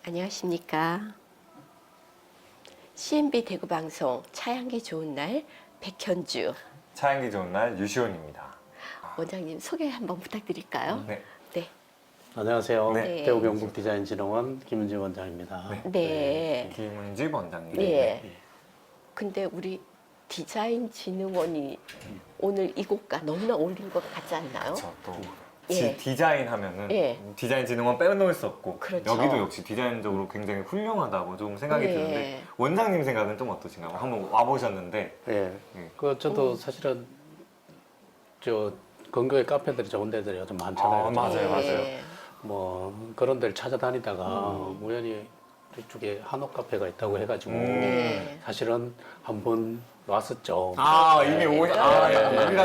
안녕하십니까. CNB 대구방송 차향기 좋은 날 백현주 차향기 좋은 날 유시원입니다. 원장님 소개 한번 부탁드릴까요? 네. 네. 안녕하세요. 네. 대구경북디자인진흥원 김은지 원장입니다. 네. 김은지 원장님. 네. 근데 우리 디자인진흥원이 오늘 이곳과 너무나 어울린 것 같지 않나요? 그렇죠. 또 예. 디자인 하면은 예. 디자인진흥원 빼놓을 수 없고 그렇죠. 여기도 역시 디자인적으로 굉장히 훌륭하다고 좀 생각이 네. 드는데 원장님 생각은 좀 어떠신가요? 한번 와보셨는데 예. 예. 저도 사실은 저 근교에 카페들이 좋은 데들이 좀 많잖아요. 맞아요, 맞아요. 예. 뭐 그런 데를 찾아다니다가 우연히 이쪽에 한옥 카페가 있다고 해가지고 네. 사실은 한번 왔었죠. 이미 네. 여기가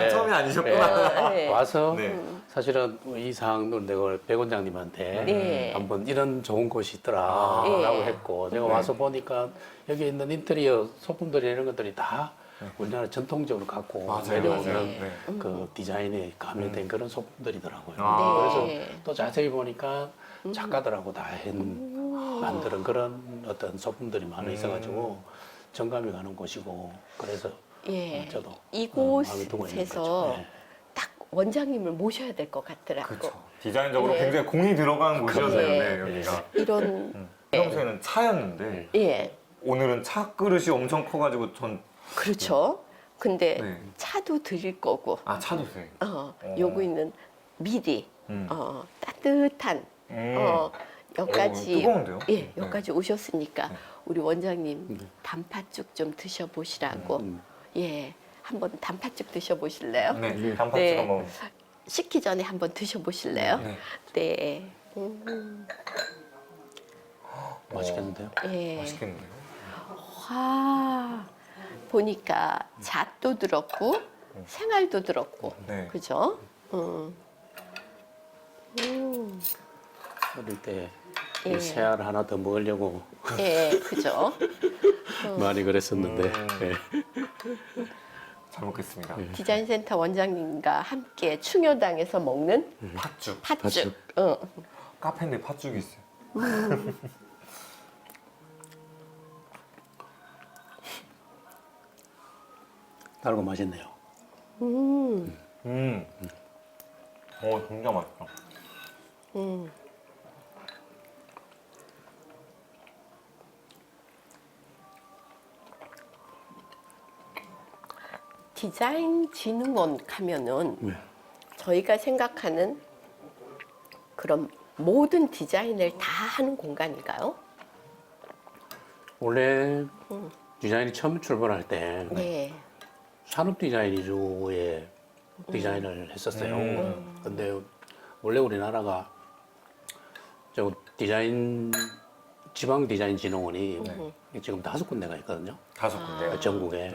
네. 처음이 아니셨구나. 네. 와서 네. 사실은 이 사항을 내가 백 원장님한테 네. 한번 이런 좋은 곳이 있더라라고 네. 했고 제가 네. 와서 보니까 여기 있는 인테리어 소품들이 이런 것들이 다 우리나라 전통적으로 갖고 맞아요, 내려오는 맞아요. 네. 그 디자인에 가미된 그런 소품들이더라고요. 아. 그래서 네. 또 자세히 보니까 작가들하고 다 만드는 그런 어떤 소품들이 많이 있어가지고 정감이 가는 곳이고 그래서 예. 저도 마음에 두고 있는 이곳에서 거죠. 네. 딱 원장님을 모셔야 될 것 같더라고. 그렇죠. 디자인적으로 네. 굉장히 공이 들어간 곳이었어요. 네. 네, 여기가. 이런 평소에는 차였는데 예. 오늘은 차 그릇이 엄청 커가지고 전 그렇죠. 근데 네. 차도 드릴 거고, 차도 돼. 요거 있는 미리, 음. 따뜻한, 여기까지, 뜨거운데요? 예, 네. 여기까지 오셨으니까 네. 우리 원장님 단팥죽 좀 드셔보시라고, 예, 한번 단팥죽 드셔보실래요? 네, 단팥죽 네. 한번. 식기 전에 한번 드셔보실래요? 네. 네. 맛있겠는데요? 예. 맛있겠는데요? 와, 보니까 잣도 들었고 생알도 들었고, 네. 그죠? 어릴 때 예. 새알 하나 더 먹으려고 예, 그죠? 많이 그랬었는데 예. 잘 먹겠습니다. 디자인센터 원장님과 함께 충효당에서 먹는 팥죽. 팥죽. 카페인데 팥죽이 있어요. 달고 맛있네요. 진짜 맛있다. 디자인진흥원 가면은 저희가 생각하는 그런 모든 디자인을 다 하는 공간인가요? 원래 디자인이 처음 출발할 때 네. 산업 디자인 위주의 디자인을 했었어요. 근데 원래 우리나라가 저 디자인 지방 디자인 진흥원이 지금 5군데가 있거든요. 5군데요? 전국에.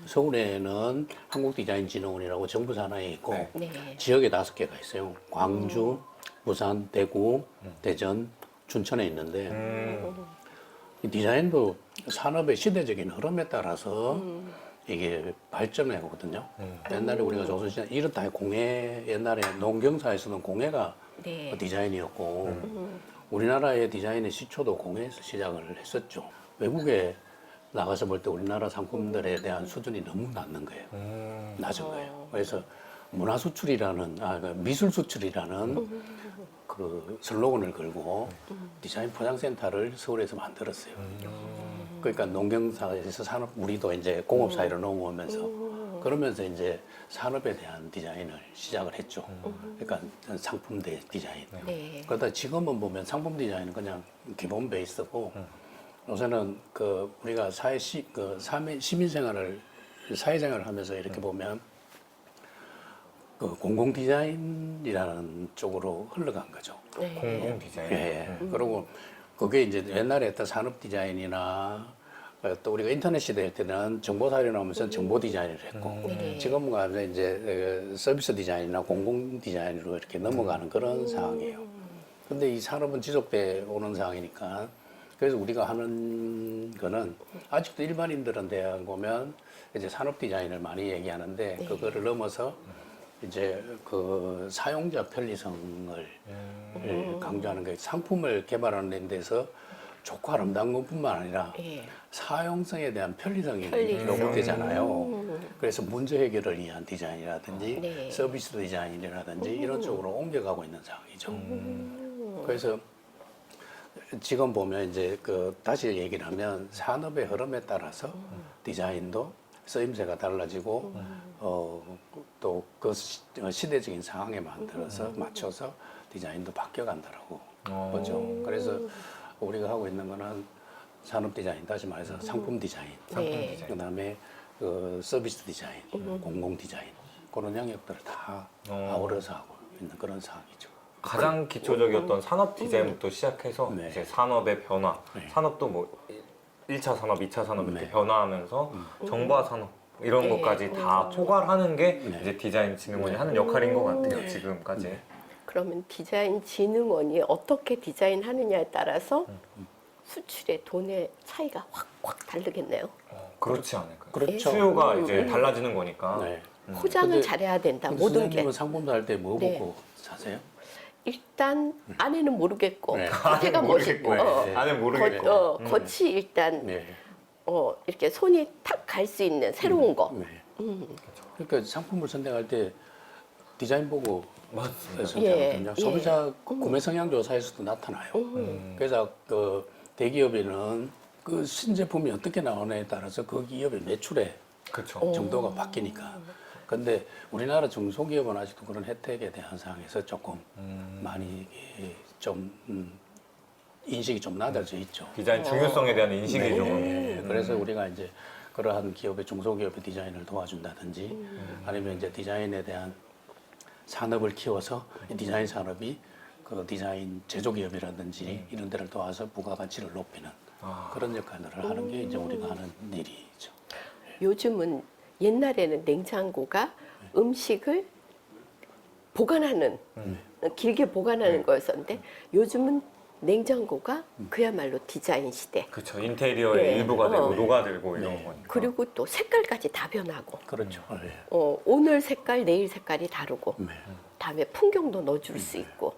서울에는 한국디자인진흥원이라고 정부 산하에 있고 네. 네. 지역에 5개가 있어요. 광주, 부산, 대구, 대전, 춘천에 있는데 이 디자인도 산업의 시대적인 흐름에 따라서 이게 발전해 오거든요. 옛날에 우리가 조선시대 이렇다 공예, 옛날에 농경사에서는 공예가 네. 디자인이었고 우리나라의 디자인의 시초도 공예에서 시작을 했었죠. 외국에 나가서 볼 때 우리나라 상품들에 대한 수준이 너무 낮은 거예요. 낮은 거예요. 그래서 문화 수출이라는, 미술 수출이라는 그 슬로건을 걸고 디자인 포장센터를 서울에서 만들었어요. 그러니까 농경사에서 산업, 우리도 이제 공업 사회로 넘어오면서 그러면서 이제 산업에 대한 디자인을 시작을 했죠. 그러니까 상품 디자인. 네. 그러다 지금은 보면 상품 디자인은 그냥 기본 베이스고 요새는 그 우리가 시민 생활을 사회생활을 하면서 이렇게 보면 그 공공 디자인이라는 쪽으로 흘러간 거죠. 네. 공공 디자인. 예. 그리고 그게 이제 옛날에 했던 산업 디자인이나 또 우리가 인터넷 시대일 때는 정보 사회로 나오면서 정보 디자인을 했고 네. 지금은 가서 이제 서비스 디자인이나 공공 디자인으로 이렇게 넘어가는 그런 상황이에요. 근데 이 산업은 지속돼 오는 상황이니까 그래서 우리가 하는 거는 아직도 일반인들은 대학 보면 이제 산업 디자인을 많이 얘기하는데 그거를 넘어서 이제 그 사용자 편리성을 강조하는 게 상품을 개발하는 데서 좋고 아름다운 것뿐만 아니라 예. 사용성에 대한 편리성이 편리성. 요구되잖아요. 그래서 문제 해결을 위한 디자인이라든지 네. 서비스 디자인이라든지 이런 쪽으로 옮겨가고 있는 상황이죠. 그래서 지금 보면 이제 그 다시 얘기를 하면 산업의 흐름에 따라서 디자인도 쓰임새가 달라지고 또 그 시대적인 상황에 만들어서 맞춰서 디자인도 바뀌어간다라고 보죠. 그래서 우리가 하고 있는 거는 산업 디자인, 다시 말해서 상품 디자인, 네. 그다음에 그 서비스 디자인, 공공 디자인 그런 영역들을 다 아우러서 하고 있는 그런 상황이죠. 가장 기초적이었던 산업 디자인부터 시작해서 네. 이제 산업의 변화, 네. 산업도 뭐 1차 산업, 2차 산업 이렇게 네. 변화하면서 정보화 산업 이런 네. 것까지 다 포괄하는 게 네. 이제 디자인 진흥원이 하는 역할인 것 같아요. 지금까지. 그러면 디자인 진흥원이 어떻게 디자인하느냐에 따라서 수출의 돈의 차이가 확 다르겠네요. 그렇지 않을까요? 그렇죠. 수요가 이제 달라지는 거니까. 네. 포장을 근데- 잘해야 된다. 근데 모든 게. 선생님은 상품 살 때 뭐 네. 보고 사세요? 일단 안에는 모르겠고 네. 겉에가 멋있고 네. 안에 모르겠고. 겉이 일단 네. 이렇게 손이 탁 갈 수 있는 새로운 거. 네. 그러니까 상품을 선택할 때 디자인 보고 맞습니다. 선택하거든요. 예. 소비자 구매 성향 조사에서도 나타나요. 그래서 그 대기업에는 그 신제품이 어떻게 나오느냐에 따라서 그 기업의 매출의 그렇죠. 정도가 바뀌니까. 근데 우리나라 중소기업은 아직도 그런 혜택에 대한 상황에서 조금 많이 좀 인식이 좀 낮아져 있죠. 디자인 중요성에 대한 인식이 좀. 네. 그래서 우리가 이제 그러한 기업의 중소기업의 디자인을 도와준다든지 아니면 이제 디자인에 대한 산업을 키워서 이 디자인 산업이 그 디자인 제조기업이라든지 이런 데를 도와서 부가가치를 높이는 그런 역할을 하는 게 이제 우리가 하는 일이죠. 요즘은 옛날에는 냉장고가 음식을 보관하는 길게 보관하는 거였었는데 요즘은 냉장고가 그야말로 디자인 시대. 그렇죠. 인테리어의 예. 일부가 되고 어. 녹아들고 이런 네. 거니까. 그리고 또 색깔까지 다 변하고 그렇죠. 네. 오늘 색깔 내일 색깔이 다르고 네. 다음에 풍경도 넣어줄 수 있고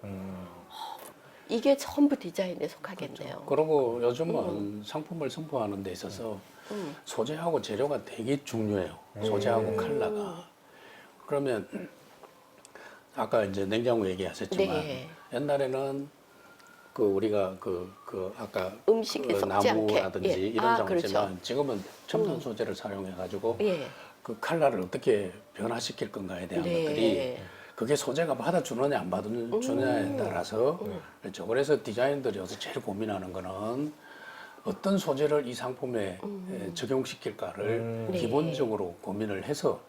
이게 전부 디자인에 속하겠네요. 그리고 요즘은 상품을 선포하는 데 있어서 소재하고 재료가 되게 중요해요. 소재하고 컬러가. 그러면 아까 이제 냉장고 얘기하셨지만 네. 옛날에는 그 우리가 아까 음식에 그 섞지 않게. 나무라든지 예. 이런 장치지만 그렇죠. 지금은 첨단 소재를 사용해 가지고 예. 그 컬러를 어떻게 변화시킬 건가에 대한 네. 것들이 그게 소재가 받아주느냐 안 받아주느냐에 따라서 그렇죠. 그래서 디자인들이 여기서 제일 고민하는 거는 어떤 소재를 이 상품에 적용시킬까를 네. 기본적으로 고민을 해서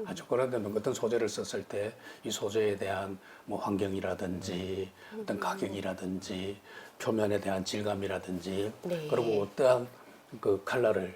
아주 그런 데는 어떤 소재를 썼을 때 이 소재에 대한 뭐 환경이라든지 어떤 가격이라든지 표면에 대한 질감이라든지 네. 그리고 어떠한 그 컬러를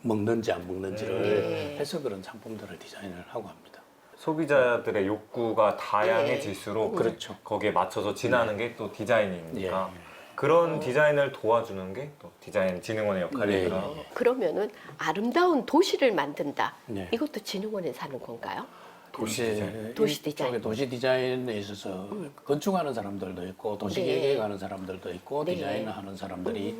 먹는지 안 먹는지를 네. 해서 그런 상품들을 디자인을 하고 합니다. 소비자들의 욕구가 다양해질수록 그렇죠. 거기에 맞춰서 지나는 게 또 디자인이니까 예. 그런 디자인을 도와주는 게 또 디자인 진흥원의 역할이니까 네. 그러면은 아름다운 도시를 만든다. 네. 이것도 진흥원에서 하는 건가요? 도시 이제 디자인. 도시 디자인. 이쪽에 도시 디자인에 있어서 건축하는 사람들도 있고 도시 네. 계획하는 사람들도 있고 네. 디자인을 하는 사람들이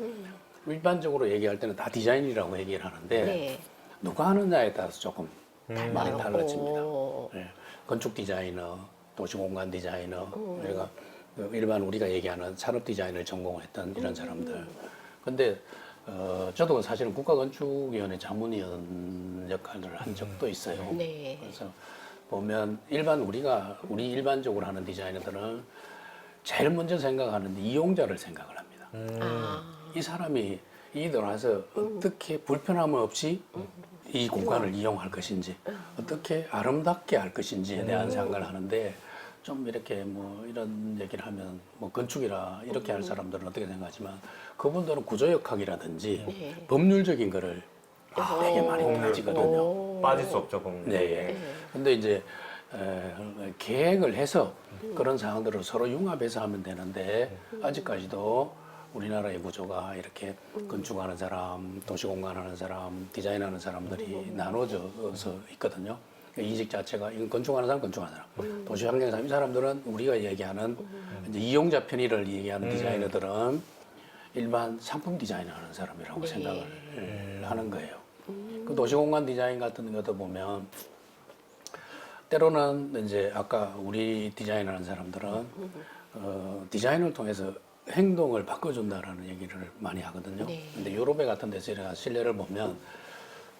일반적으로 얘기할 때는 다 디자인이라고 얘기를 하는데 네. 누가 하느냐에 따라서 조금 많이 달라요. 달라집니다. 오. 네. 건축 디자이너, 도시공간 디자이너, 그러니까 일반 우리가 얘기하는 산업 디자인을 전공했던 이런 사람들. 근데 저도 사실은 국가건축위원회 자문위원 역할을 한 적도 있어요. 네. 그래서 보면 우리 일반적으로 하는 디자이너들은 제일 먼저 생각하는 이용자를 생각을 합니다. 아. 이 사람이 이 들어와서 어떻게 불편함 없이 이 공간을 이용할 것인지 어떻게 아름답게 할 것인지에 대한 생각을 하는데 좀 이렇게 뭐 이런 얘기를 하면 뭐 건축이라 이렇게 할 사람들은 어떻게 생각하지만 그분들은 구조역학이라든지 네. 법률적인 거를 되게 많이 따지거든요. 빠질 수 없죠 법률. 네. 근데 이제 계획을 해서 그런 상황들을 서로 융합해서 하면 되는데 아직까지도 우리나라의 구조가 이렇게 건축하는 사람, 도시공간하는 사람, 디자인하는 사람들이 나눠져서 있거든요. 인식 자체가 이건 건축하는 사람, 건축하는 사람, 도시환경 사람 이 사람들은 우리가 얘기하는 이제 이용자 편의를 얘기하는 디자이너들은 일반 상품 디자인하는 사람이라고 네. 생각을 하는 거예요. 그 도시공간 디자인 같은 것도 보면 때로는 이제 아까 우리 디자인하는 사람들은 디자인을 통해서 행동을 바꿔준다라는 얘기를 많이 하거든요. 네. 근데 유럽에 같은 데서 제가 실내를 보면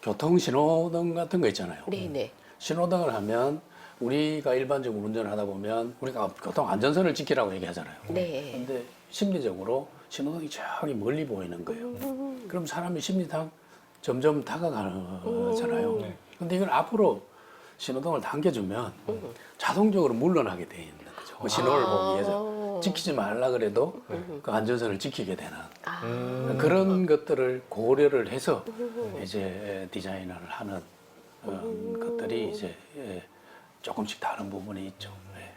교통 신호등 같은 거 있잖아요. 네네. 신호등을 하면 우리가 일반적으로 운전을 하다 보면 우리가 교통 안전선을 지키라고 얘기하잖아요. 네. 근데 심리적으로 신호등이 저기 멀리 보이는 거예요. 그럼 사람이 심리상 점점 다가가잖아요. 네. 근데 이걸 앞으로 신호등을 당겨주면 자동적으로 물러나게 돼 있는 거죠. 그 신호를 보기 위해서 지키지 말라 그래도 그 안전선을 지키게 되는 그런 것들을 고려를 해서 이제 디자인을 하는 것들이 이제 조금씩 다른 부분이 있죠. 네.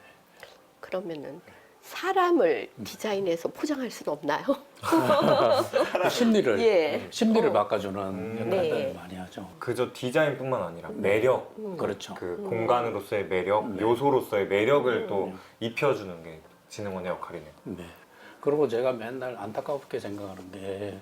그러면은 사람을 디자인해서 포장할 수는 없나요? 그 심리를 예. 심리를 바꿔주는 역할들을 네. 많이 하죠. 그저 디자인뿐만 아니라 매력, 그렇죠. 그 공간으로서의 매력, 요소로서의 매력을 또 입혀주는 게 진흥원의 역할이네요. 네. 그리고 제가 맨날 안타깝게 생각하는 게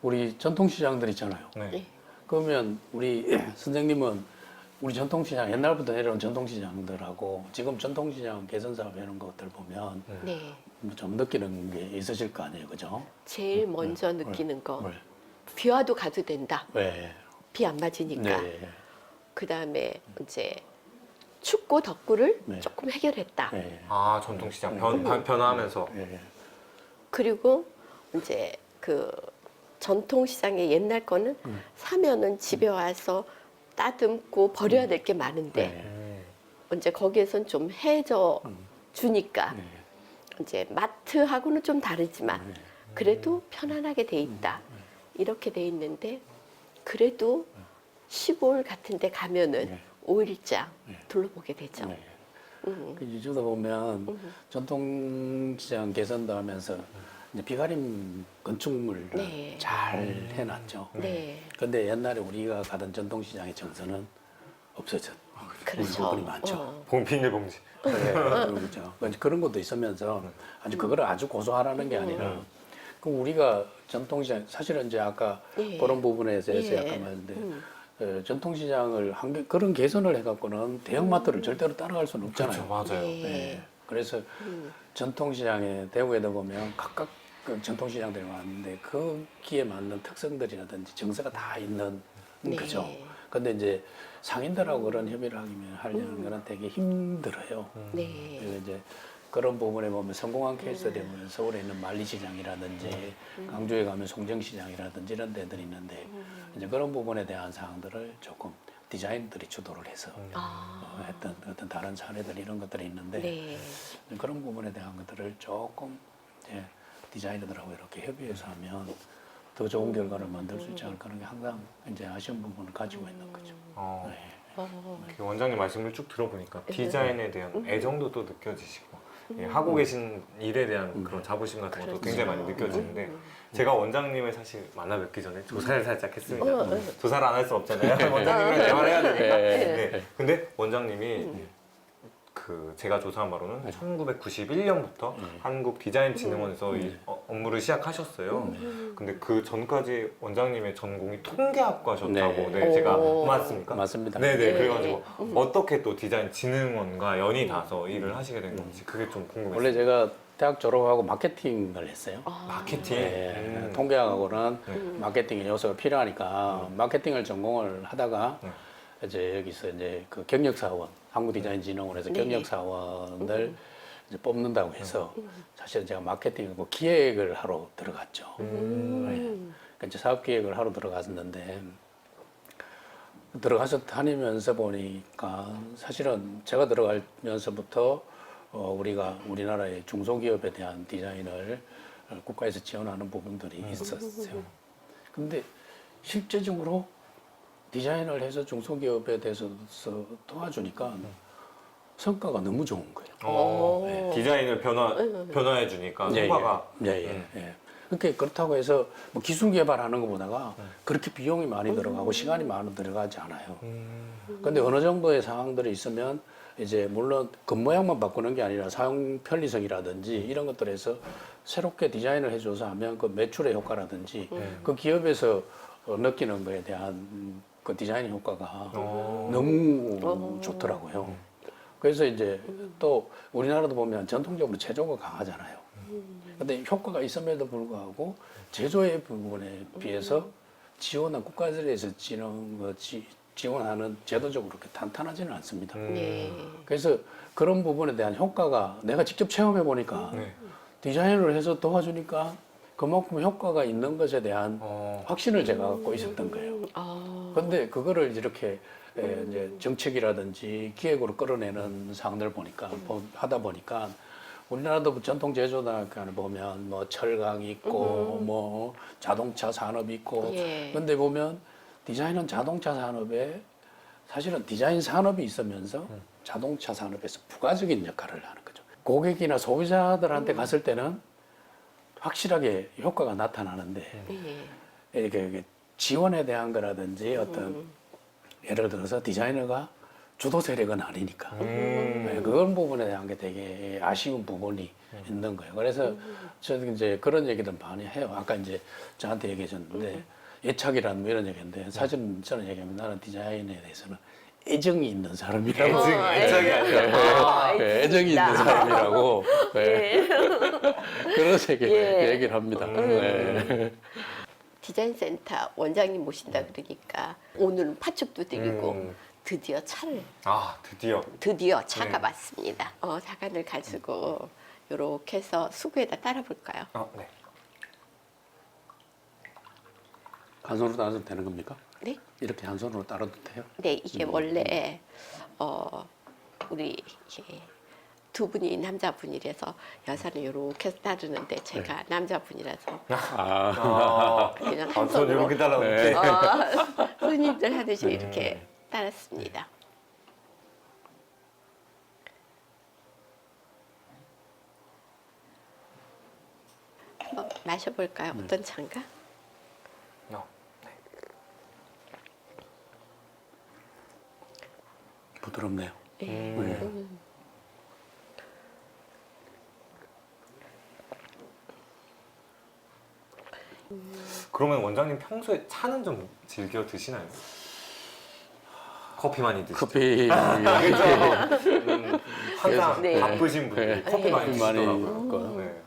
우리 전통시장들 있잖아요. 네. 네. 그러면 우리 선생님은 우리 전통시장 옛날부터 내려온 전통시장들하고 지금 전통시장 개선 사업 이런 것들 보면 네. 좀 느끼는 게 있으실 거 아니에요, 그죠? 제일 먼저 느끼는 거. 네. 비와도 가도 된다. 네. 비 안 맞으니까. 네. 그 다음에 이제 춥고 덥고를 네. 조금 해결했다. 네. 아, 전통시장 변화하면서. 네. 그리고 이제 그 전통시장의 옛날 거는 사면은 집에 와서 따듬고 버려야 될 게 많은데 네. 이제 거기에선 좀 해져 주니까 네. 이제 마트하고는 좀 다르지만 네. 그래도 편안하게 돼 있다. 이렇게 돼 있는데 그래도 시골 같은 데 가면은 네. 5일장 둘러보게 되죠. 네. 그 유주도 보면 전통시장 개선도 하면서 이제 비가림 건축물을 네. 잘 해놨죠. 네. 근데 옛날에 우리가 가던 전통시장의 정서는 없어졌. 그렇죠. 부분이 많죠. 비닐봉지. 네, 그렇죠. 그런 것도 있으면서 아주 그거를 아주 고소하라는 게 아니라 그럼 우리가 전통시장 사실은 이제 아까 예. 그런 부분에 대해서 예. 약간 말했는데 전통시장을 그런 개선을 해갖고는 대형마트를 절대로 따라갈 수는 없잖아요. 그렇죠, 맞아요. 네. 네. 그래서 전통시장에 대구에도 보면 각각 그 전통시장들이 많은데 거기에 맞는 특성들이라든지 정서가 다 있는 네. 거죠. 근데 이제 상인들하고 그런 협의를 하려는 거는 되게 힘들어요. 네. 그래서 이제 그런 부분에 보면 성공한 케이스들이 보면 서울에 있는 만리시장이라든지 강주에 가면 송정시장이라든지 이런 데들이 있는데 이제 그런 부분에 대한 사항들을 조금 디자인들이 주도를 해서 아. 했던 어떤 다른 사례들 이런 것들이 있는데 네. 그런 부분에 대한 것들을 조금 이제 디자이너들하고 이렇게 협의해서 하면 더 좋은 결과를 만들 수 있지 않을까 하는 게 항상 이제 아쉬운 부분을 가지고 있는 거죠. 어, 네. 이렇게 원장님 말씀을 쭉 들어보니까 디자인에 대한 애정도 또 느껴지시고 예, 하고 계신 일에 대한 그런 자부심 같은 것도 그렇죠. 굉장히 많이 느껴지는데 제가 원장님을 사실 만나 뵙기 전에 조사를 살짝 했습니다. 조사를 안 할 수 없잖아요. 원장님이랑 대화를 해야 되니까. 네. 근데 원장님이 그 제가 조사한 바로는 1991년부터 한국디자인진흥원에서 이 업무를 시작하셨어요. 근데 그 전까지 원장님의 전공이 통계학과셨다고 네. 제가 오. 맞습니까? 맞습니다. 네네. 네. 그래가지고 어떻게 또 디자인진흥원과 연이 닿아서 일을 하시게 된 건지 그게 좀 궁금했어요. 원래 제가 대학 졸업하고 마케팅을 했어요. 마케팅. 네, 통계학하고는 마케팅의 요소가 필요하니까 마케팅을 전공을 하다가 이제 여기서 이제 그 경력사원, 한국디자인진흥원에서 네. 경력사원을 이제 뽑는다고 해서 사실 제가 마케팅하고 기획을 하러 들어갔죠. 네. 그러니까 이제 사업 기획을 하러 들어갔는데 들어가서 다니면서 보니까 사실은 제가 들어가면서부터 우리가 우리나라의 중소기업에 대한 디자인을 국가에서 지원하는 부분들이 있었어요. 근데 실제적으로 디자인을 해서 중소기업에 대해서 도와주니까 성과가 너무 좋은 거예요. 네. 디자인을 변화해 주니까 성과가 예. 그렇게 그렇다고 해서 뭐 기술 개발하는 것보다가 그렇게 비용이 많이 들어가고 시간이 많이 들어가지 않아요. 근데 어느 정도의 상황들이 있으면 이제 물론 겉모양만 바꾸는 게 아니라 사용 편리성이라든지 이런 것들에서 새롭게 디자인을 해줘서 하면 그 매출의 효과라든지 그 기업에서 느끼는 거에 대한 그 디자인 효과가 너무 좋더라고요. 그래서 이제 또 우리나라도 보면 전통적으로 제조가 강하잖아요. 근데 효과가 있음에도 불구하고 제조의 부분에 비해서 지원한 국가에서 지원하는 제도적으로 그렇게 탄탄하지는 않습니다. 네. 그래서 그런 부분에 대한 효과가 내가 직접 체험해 보니까 네. 디자인을 해서 도와주니까 그만큼 효과가 있는 것에 대한 확신을 제가 갖고 있었던 거예요. 근데 그거를 이렇게 이제 정책이라든지 기획으로 끌어내는 상황들 보니까 하다 보니까 우리나라도 전통 제조단을 보면 뭐 철강 있고 뭐 자동차 산업 있고 예. 근데 보면 디자인은 자동차 산업에 사실은 디자인 산업이 있으면서 자동차 산업에서 부가적인 역할을 하는 거죠. 고객이나 소비자들한테 갔을 때는 확실하게 효과가 나타나는데 예. 이렇게 지원에 대한 거라든지 어떤 예를 들어서 디자이너가 주도 세력은 아니니까 네, 그런 부분에 대한 게 되게 아쉬운 부분이 있는 거예요. 그래서 저는 이제 그런 얘기들 많이 해요. 아까 이제 저한테 얘기해 줬는데 애착이라는 뭐 이런 얘기인데 사실은 저는 얘기하면 나는 디자인에 대해서는 애정이 있는 사람이라고. 애정이 아니라 애정이 있는 사람이라고. 네. 그런 얘기를 합니다. 네. 디자인센터 원장님 모신다 그러니까 오늘은 파축도 드리고 드디어 차를 드디어 차가 네. 왔습니다. 자간을 가지고 이렇게 해서 수구에다 따라 볼까요? 네. 한 손으로 따라도 되는 겁니까? 네? 이렇게 한 손으로 따라도 돼요? 네, 이게 원래 우리 이게 두 분이 남자분이라서 여자는 이렇게 해서 따르는데 제가 남자분이라서 그냥 한 손 손으로 이렇게 따라오는데 손님들 하듯이 이렇게 따랐습니다. 한번 마셔볼까요? 어떤 차인가? 부드럽네요. 네. 그러면 원장님 평소에 차는 좀 즐겨 드시나요? 커피 많이 드시죠? 커피 항상 네. 바쁘신 분들이 커피 많이 드시더라고요. 먹고요. 네.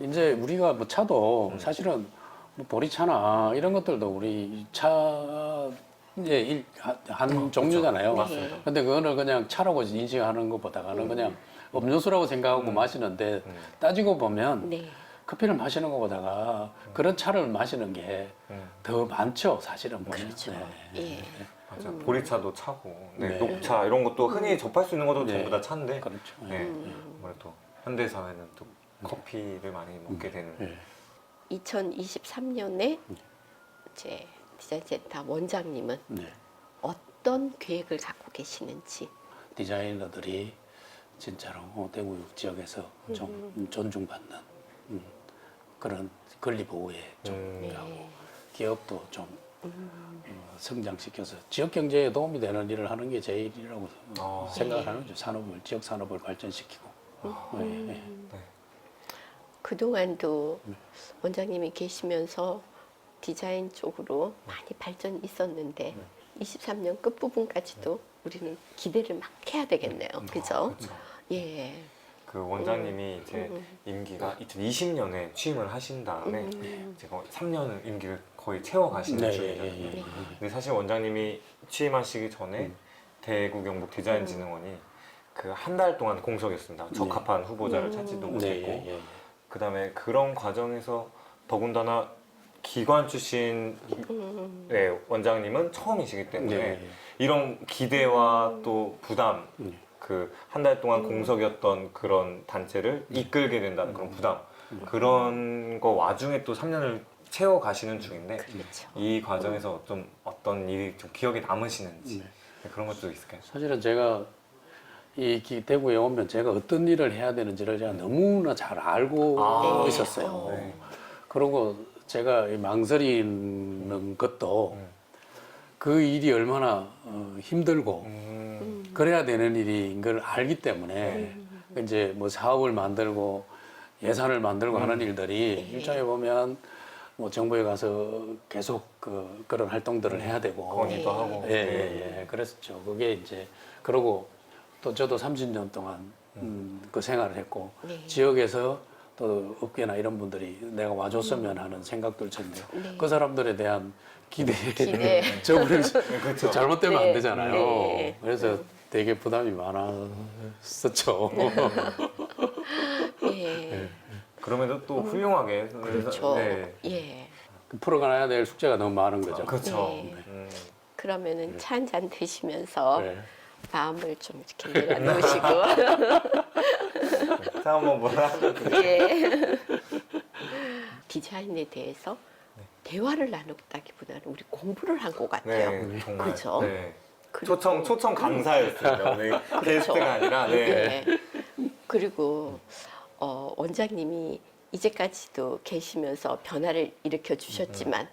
이제 우리가 뭐 차도 사실은 뭐 보리차나 이런 것들도 우리 차 이제 한 종류잖아요. 맞습니다. 근데 그거를 그냥 차라고 인식하는 것보다는 그냥 음료수라고 생각하고 마시는데 따지고 보면 네. 커피를 마시는 것보다가 그런 차를 마시는 게 더 많죠, 사실은 보면. 그렇죠. 네. 예. 맞아. 보리차도 차고, 네. 녹차 이런 것도 흔히 접할 수 있는 것도 네. 전부 다 차인데, 그렇죠. 네. 아무래도 현대 사회는 또 커피를 많이 먹게 되는. 네. 2023년에 이제 디자인센터 원장님은 네. 어떤 계획을 갖고 계시는지. 디자이너들이 진짜로 대구 지역에서 좀 존중받는 그런 권리보호에 좀 하고 기업도 좀 성장시켜서 지역 경제에 도움이 되는 일을 하는 게 제일이라고 생각하는 거죠. 지역 산업을 발전시키고. 네, 네. 그동안도 원장님이 계시면서 디자인 쪽으로 많이 발전이 있었는데 23년 끝부분까지도 우리는 기대를 막 해야 되겠네요. 그죠? 예. 그 원장님이 이제 임기가 2020년에 취임을 하신 다음에 제가 3년을 임기를 거의 채워가시는 네, 중이거든요. 근데 사실 원장님이 취임하시기 전에 대구 경북 디자인진흥원이 그 한 달 동안 공석이었습니다. 적합한 후보자를 찾지도 못했고 그 다음에 그런 과정에서 더군다나 기관 출신 원장님은 처음이시기 때문에 이런 기대와 또 부담 그 한 달 동안 공석이었던 그런 단체를 이끌게 된다는 그런 부담 그런 거 와중에 또 3년을 채워 가시는 중인데 그렇죠. 이 과정에서 좀 어떤 일이 좀 기억에 남으시는지 그런 것도 있을까요? 사실은 제가 이 대구에 오면 제가 어떤 일을 해야 되는지를 제가 너무나 잘 알고 있었어요. 네. 그리고 제가 이 망설이는 것도 그 일이 얼마나 힘들고 그래야 되는 일인 걸 알기 때문에 이제 뭐 사업을 만들고 예산을 만들고 하는 일들이 일종에 보면 뭐 정부에 가서 계속 그런 활동들을 해야 되고 건의도 하고. 예. 그랬었죠. 그게 이제 그러고 또 저도 30년 동안 그 생활을 했고 네. 지역에서 또 업계나 이런 분들이 내가 와줬으면 하는 생각들 텐데 그 사람들에 대한 기대. 저분은 그렇죠. 잘못되면 네. 안 되잖아요. 네. 그래서 되게 부담이 많았었죠. 예. 그럼에도 또 훌륭하게. 그렇죠. 네. 예. 풀어가야 될 숙제가 너무 많은 거죠. 그렇죠. 네. 그러면은 차 한 잔 드시면서 네. 마음을 좀 이렇게 내려놓으시고 자, 한번 뭐라. 예. 디자인에 대해서 대화를 나눴다기보다는 우리 공부를 한 것 같아요. 네, 정말. 그죠? 네. 그리고- 초청 강사였어요. 네. 게스트가 아니라. 네. 예. 그리고 원장님이 이제까지도 계시면서 변화를 일으켜 주셨지만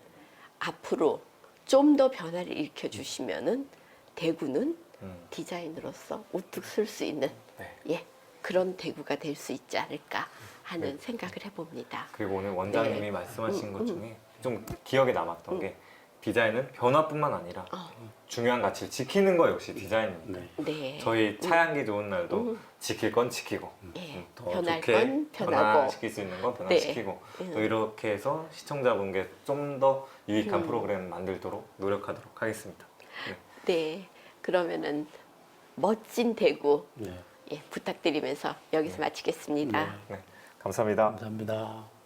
앞으로 좀 더 변화를 일으켜 주시면은 대구는 디자인으로서 우뚝 설 수 있는 네. 예, 그런 대구가 될 수 있지 않을까 하는 생각을 해봅니다. 그리고 오늘 원장님이 네. 말씀하신 것 중에 좀 기억에 남았던 게 디자인은 변화뿐만 아니라 중요한 가치를 지키는 거 역시 디자인입니다. 네. 네. 저희 차향기 좋은 날도 지킬 건 지키고 예, 더 변할 좋게 건 변하고 변화시킬 수 있는 건 변화시키고 또 이렇게 해서 시청자분께 좀 더 유익한 프로그램 만들도록 노력하도록 하겠습니다. 네. 네, 그러면은 멋진 대구 네. 예, 부탁드리면서 여기서 마치겠습니다. 네. 감사합니다. 감사합니다.